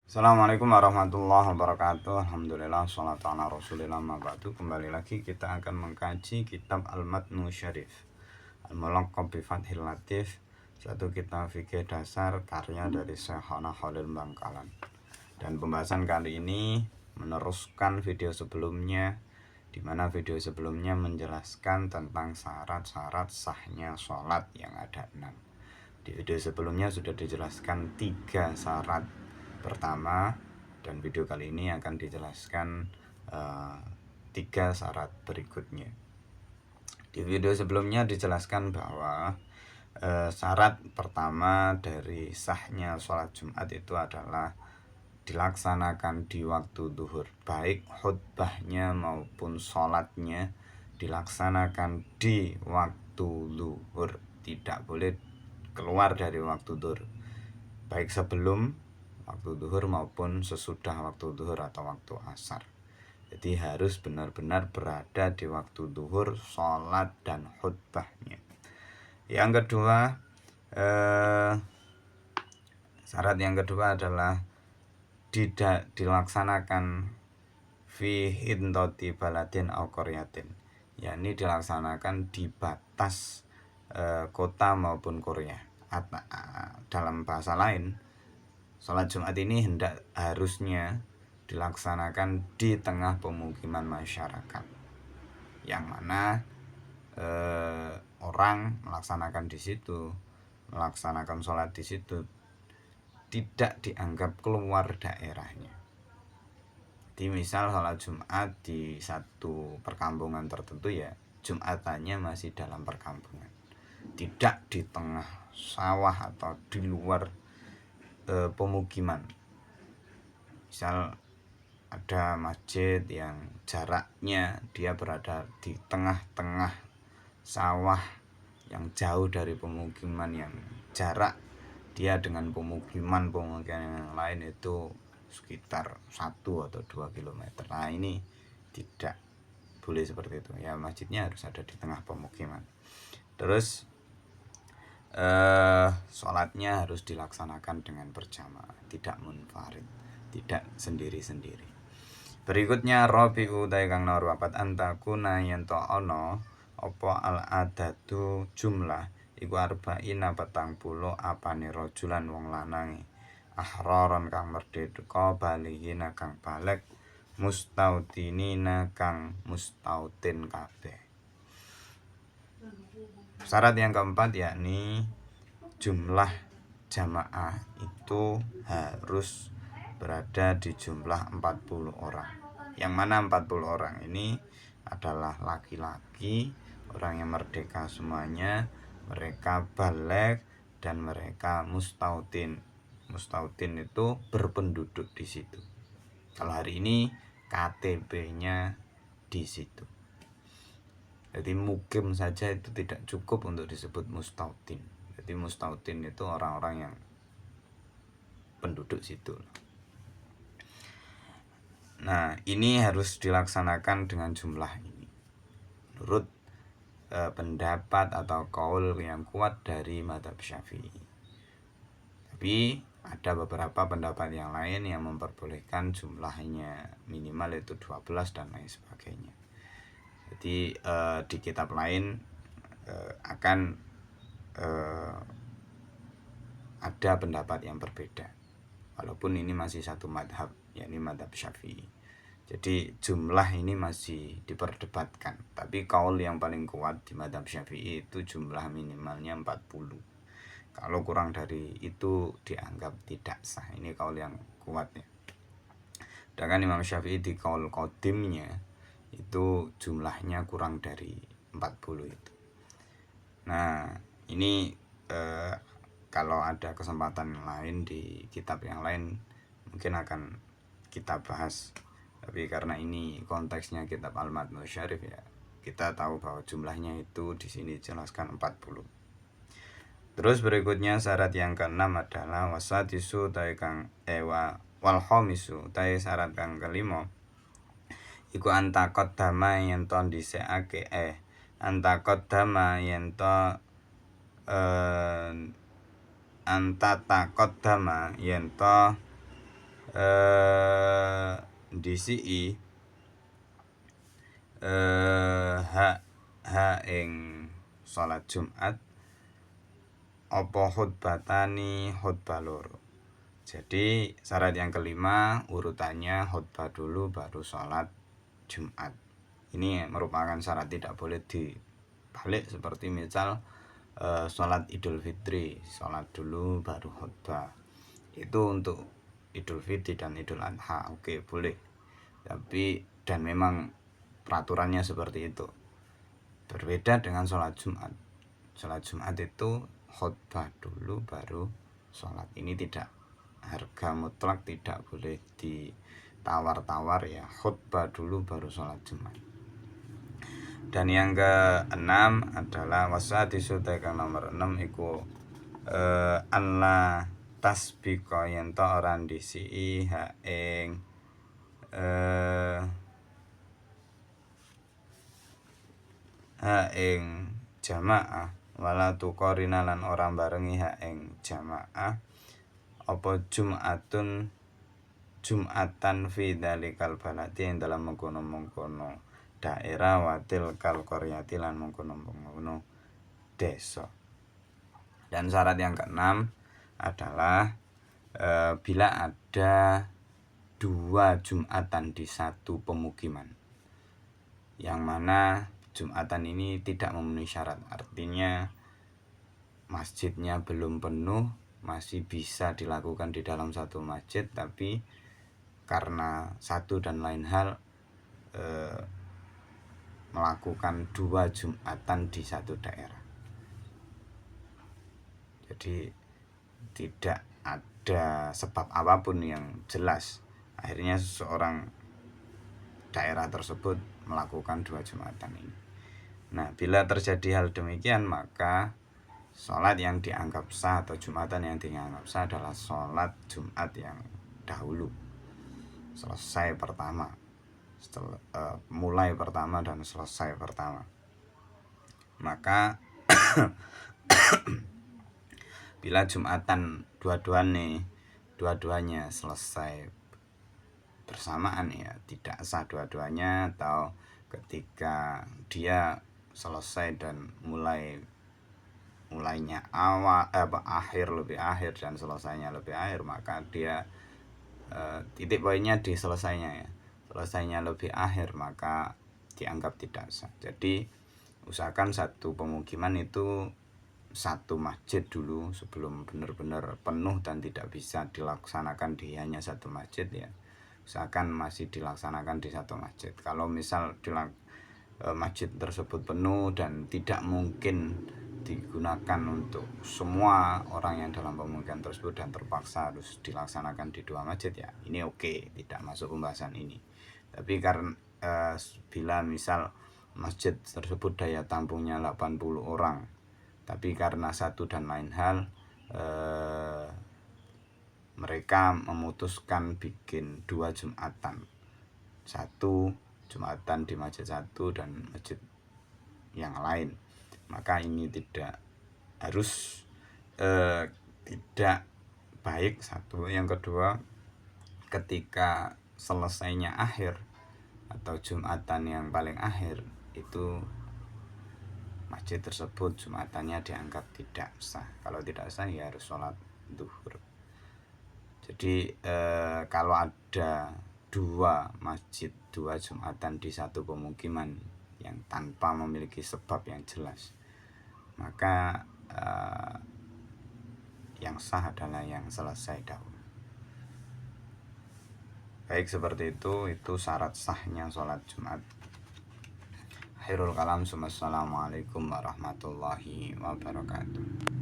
Assalamualaikum warahmatullahi wabarakatuh. Alhamdulillah, sholatu ala rasulillah, ma'ba'du. Kembali lagi kita akan mengkaji kitab Al-Matnu Syarif Al-Mulaqqab bi Fathil Latif, satu kitab fikih dasar karya dari Syekhana Khalil Bangkalan. Dan pembahasan kali ini meneruskan video sebelumnya, di mana video sebelumnya menjelaskan tentang syarat-syarat sahnya sholat yang ada 6. Di video sebelumnya sudah dijelaskan 3 syarat pertama, dan video kali ini akan dijelaskan 3 syarat berikutnya. Di video sebelumnya dijelaskan bahwa syarat pertama dari sahnya sholat Jumat itu adalah dilaksanakan di waktu duhur, baik khutbahnya maupun sholatnya dilaksanakan di waktu duhur, tidak boleh keluar dari waktu duhur, baik sebelum waktu duhur maupun sesudah waktu duhur atau waktu asar. Jadi harus benar-benar berada di waktu duhur, sholat dan khutbahnya. Yang kedua, syarat yang kedua adalah dilaksanakan fi hintoti baladin au qaryatin, yakni dilaksanakan di batas kota maupun Korea. Dalam bahasa lain, sholat Jumat ini harusnya dilaksanakan di tengah pemukiman masyarakat, yang mana orang melaksanakan di situ, melaksanakan sholat di situ tidak dianggap keluar daerahnya. Jadi misal sholat Jumat di satu perkampungan tertentu, ya Jumatannya masih dalam perkampungan, tidak di tengah sawah atau di luar pemukiman. Misal ada masjid yang jaraknya dia berada di tengah-tengah sawah yang jauh dari pemukiman, yang jarak dia dengan pemukiman yang lain itu sekitar 1 atau 2 km. Nah, ini tidak boleh seperti itu. Ya, masjidnya harus ada di tengah pemukiman. Terus sholatnya harus dilaksanakan dengan berjamaah, tidak munfarid, tidak sendiri-sendiri. Berikutnya, rabi'u kang nomor 4 antakuna yento ono apa al adatu jumlah iku arba'ina 40 apane rajulan wong lanange ahraron kang merdeka baligina kang balek mustautinina kang mustautin kabeh. Syarat yang keempat yakni jumlah jamaah itu harus berada di jumlah 40 orang. Yang mana 40 orang ini adalah laki-laki, orang yang merdeka semuanya, mereka baligh dan mereka mustautin. Mustautin itu berpenduduk di situ. Kalau hari ini KTP-nya di situ. Jadi mukim saja itu tidak cukup untuk disebut mustautin. Jadi mustautin itu orang-orang yang penduduk situ. Nah, ini harus dilaksanakan dengan jumlah ini menurut pendapat atau qaul yang kuat dari mazhab Syafi'i. Tapi ada beberapa pendapat yang lain yang memperbolehkan jumlahnya minimal itu 12 dan lain sebagainya. Jadi di kitab lain akan ada pendapat yang berbeda, walaupun ini masih satu madhab, yakni madhab Syafi'i. Jadi jumlah ini masih diperdebatkan, tapi kaul yang paling kuat di madhab Syafi'i itu jumlah minimalnya 40. Kalau kurang dari itu dianggap tidak sah. Ini kaul yang kuat ya. Sedangkan Imam Syafi'i di kaul qadimnya itu jumlahnya kurang dari 40 itu. Nah, ini kalau ada kesempatan lain di kitab yang lain mungkin akan kita bahas. Tapi karena ini konteksnya kitab Al-Matnu Syarif, ya kita tahu bahwa jumlahnya itu di sini dijelaskan 40. Terus berikutnya syarat yang keenam adalah wasatisu taikang wal khamisu tai syarat kang kelima iku antakot dama yen to dhisikake antakot dama yen to antatakot dama yen to ndisiki hak ing salat Jumat apa khutbatani khutbah loro. Jadi syarat yang kelima urutannya khutbah dulu baru sholat Jumat. Ini merupakan syarat tidak boleh dibalik seperti misal sholat Idul Fitri, sholat dulu baru khutbah. Itu untuk Idul Fitri dan Idul Adha, oke boleh. Tapi dan memang peraturannya seperti itu. Berbeda dengan sholat Jumat. Sholat Jumat itu khutbah dulu baru sholat. Ini tidak, harga mutlak tidak boleh ditawar-tawar ya, khutbah dulu baru sholat Jumat. Dan yang keenam adalah wasadisu tekan nomor 6 iku anla tasbika yen to ora ndisiki hak ing jamaah wala tuqarina lan ora barengi hak ing jamaah apa Jumatan fi dalikal balati yang dalam mengkono-mengkono daerah watil kal qaryati lan mengkono-mengkono desa. Dan syarat yang keenam adalah bila ada 2 Jumatan di satu pemukiman, yang mana Jumatan ini tidak memenuhi syarat, artinya masjidnya belum penuh, masih bisa dilakukan di dalam satu masjid, tapi karena satu dan lain hal melakukan 2 Jumatan di satu daerah. Jadi tidak ada sebab apapun yang jelas, akhirnya seseorang daerah tersebut melakukan 2 Jumatan ini. Nah, bila terjadi hal demikian, maka sholat yang dianggap sah atau Jumatan yang dianggap sah adalah sholat Jumat yang dahulu, selesai pertama, mulai pertama dan selesai pertama. Maka bila Jumatan dua-duanya selesai bersamaan ya, tidak sah dua-duanya, atau ketika dia selesai dan mulainya akhir lebih akhir dan selesainya lebih akhir, maka dia titik poinnya di selesainya ya, selesainya lebih akhir, maka dianggap tidak sah. Jadi usahakan satu pemukiman itu satu masjid dulu sebelum benar-benar penuh dan tidak bisa dilaksanakan di hanya satu masjid ya, usahakan masih dilaksanakan di satu masjid. Kalau misal masjid tersebut penuh dan tidak mungkin digunakan untuk semua orang yang dalam pemukiman tersebut dan terpaksa harus dilaksanakan di 2 masjid ya, ini oke, tidak masuk pembahasan ini. Tapi karena bila misal masjid tersebut daya tampungnya 80 orang, tapi karena satu dan lain hal mereka memutuskan bikin 2 Jumatan, satu Jumatan di masjid satu dan masjid yang lain, maka ini tidak harus tidak baik, satu. Yang kedua, ketika selesainya akhir atau Jumatan yang paling akhir itu masjid tersebut Jumatannya dianggap tidak sah. Kalau tidak sah ya harus sholat zuhur. Jadi kalau ada 2 masjid 2 Jumatan di satu pemukiman yang tanpa memiliki sebab yang jelas, maka yang sah adalah yang selesai dahulu. Baik, seperti itu syarat sahnya sholat Jumat. Khairul kalam, assalamualaikum warahmatullahi wabarakatuh.